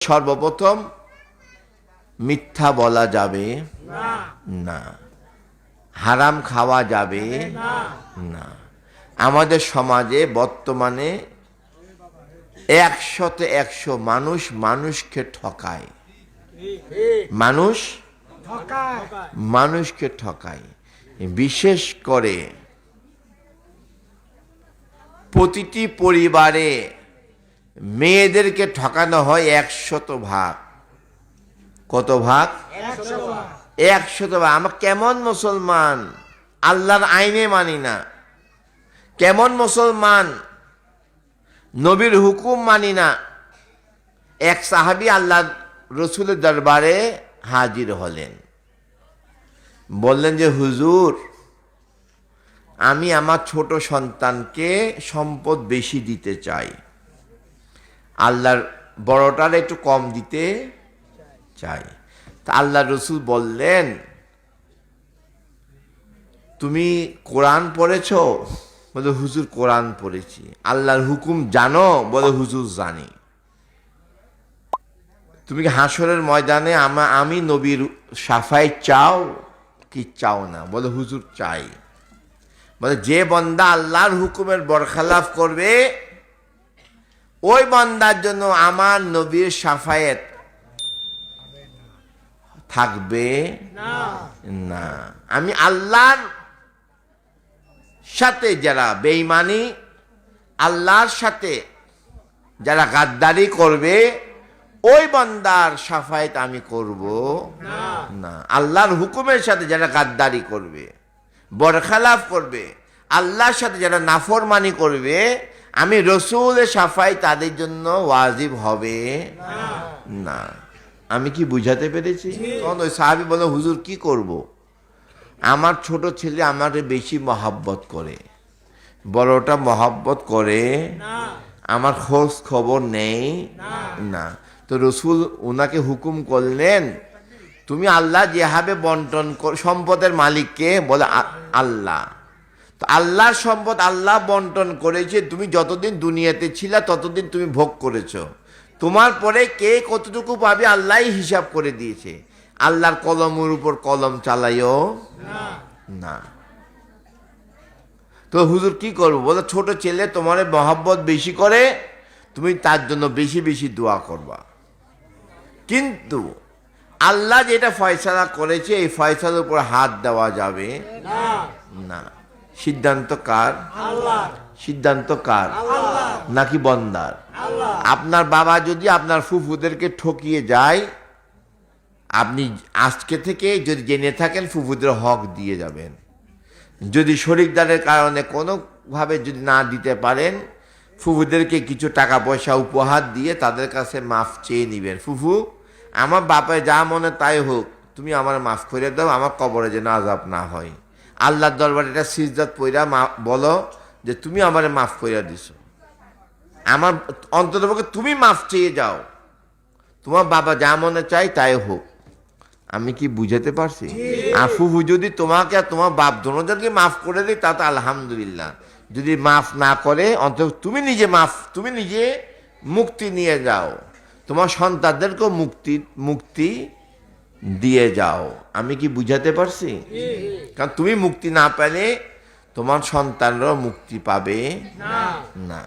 সর্বপ্রথম মিথ্যা বলা যাবে না, হারাম খাওয়া যাবে না। আমাদের সমাজে বর্তমানে 100 মানুষ মানুষকে ঠকায়, মানুষকে ঠকায়। বিশেষ করে প্রতিটি পরিবারে মেয়েদেরকে ঠকানো হয় 100 ভাগ। কত ভাগ? 100 ভাগ। আমরা কেমন মুসলমান, আল্লাহর আইনে মানি না। কেমন মুসলমান, নবীর হুকুম মানি না। এক সাহাবী আল্লাহ রসুলের দরবারে হাজির হলেন, বললেন যে হুজুর, আমি আমার ছোট সন্তানকে সম্পদ বেশি দিতে চাই, আল্লাহর বড়টার একটু কম দিতে চাই। তা আল্লাহ রসুল বললেন, তুমি কোরআন পড়েছো? বলে হুজুর কোরআন পড়েছি। আল্লাহর হুকুম জানো? বলে হুজুর জানি। তুমি কি হাসরের ময়দানে আমি নবীর শাফায়াত চাও কি চাও না? বলে হুজুর চাই। বলে যে বান্দা আল্লাহর হুকুমের বরখালাফ করবে, ওই বান্দার জন্য আমার নবীর শাফায়াত থাকবে না। আমি আল্লাহর সাথে যারা বেঈমানি, আল্লাহর সাথে যারা গাদ্দারি করবে, ওই বান্দার শাফায়াত আমি করব না। আল্লাহর হুকুমের সাথে যারা গাদ্দারি করবে, বরখালাফ করবে, আল্লাহর সাথে যারা নাফরমানি করবে, আমি রসুলের শাফায়াত তাদের জন্য ওয়াজিব হবে না। আমি কি বুঝাতে পেরেছি? তখন ওই সাহাবী বলে, হুজুর কি করব? আমার ছোট ছেলে আমাকে বেশি মহাব্বত করে, বড়টা মহাব্বত করে, আমার খোঁজ খবর নেই না। তো রসুল ওনাকে হুকুম করলেন, তুমি আল্লাহ যেভাবে বন্টন সম্পদের মালিককে বলে আল্লাহ, তো আল্লাহর সম্পদ আল্লাহ বন্টন করেছে। তুমি যতদিন দুনিয়াতে ছিলা ততদিন তুমি ভোগ করেছো। তোমার পরে কে কতটুকু পাবে আল্লাহই হিসাব করে দিয়েছে। আল্লাহর কলমের উপর কলম চালাইও না। তো হুজুর কি করবো? বলে ছোট ছেলে তোমার মহব্বত বেশি করে, তুমি তার জন্য বেশি বেশি দোয়া করবা। কিন্তু আল্লাহ যেটা ফয়সালা করেছে, এই ফয়সালার উপর হাত দেওয়া যাবে না। সিদ্ধান্ত কার? সিদ্ধান্ত কার? নাকি বন্দার? আপনার বাবা যদি আপনার ফুফুদেরকে ঠকিয়ে যায়, আপনি আজকে থেকে যদি জেনে থাকেন ফুফুদের হক দিয়ে যাবেন। যদি শরিকদারের কারণে কোনোভাবে যদি না দিতে পারেন, ফুফুদেরকে কিছু টাকা পয়সা উপহার দিয়ে তাদের কাছে মাফ চেয়ে নিবেন। ফুফু, আমার বাপে যা মনে তাই হোক, তুমি আমার মাফ করে দাও, আমার কবরে যেন আযাব না হয়। আল্লাহর দরবারে এটা সিজদাত পইরা বলো যে তুমি আমারে মাফ কইরা দিছো, আমার অন্ততপক্ষে তুমি মাফ চেয়ে যাও, তোমার বাবা যা মনে চাই তাই হোক। আমি কি বুঝাতে পারছি? আর ফুফু যদি তোমাকে আর তোমার বাপ দুজনকে মাফ করে দিই, তা তো আলহামদুলিল্লাহ। যদি মাফ না করে, অন্তত তুমি নিজে মুক্তি নিয়ে যাও, তোমার সন্তানদেরকেও মুক্তি দিয়ে যাও। আমি কি বুঝাতে পারছি? কারণ তুমি মুক্তি না পেলে তোমার সন্তানরাও মুক্তি পাবে না।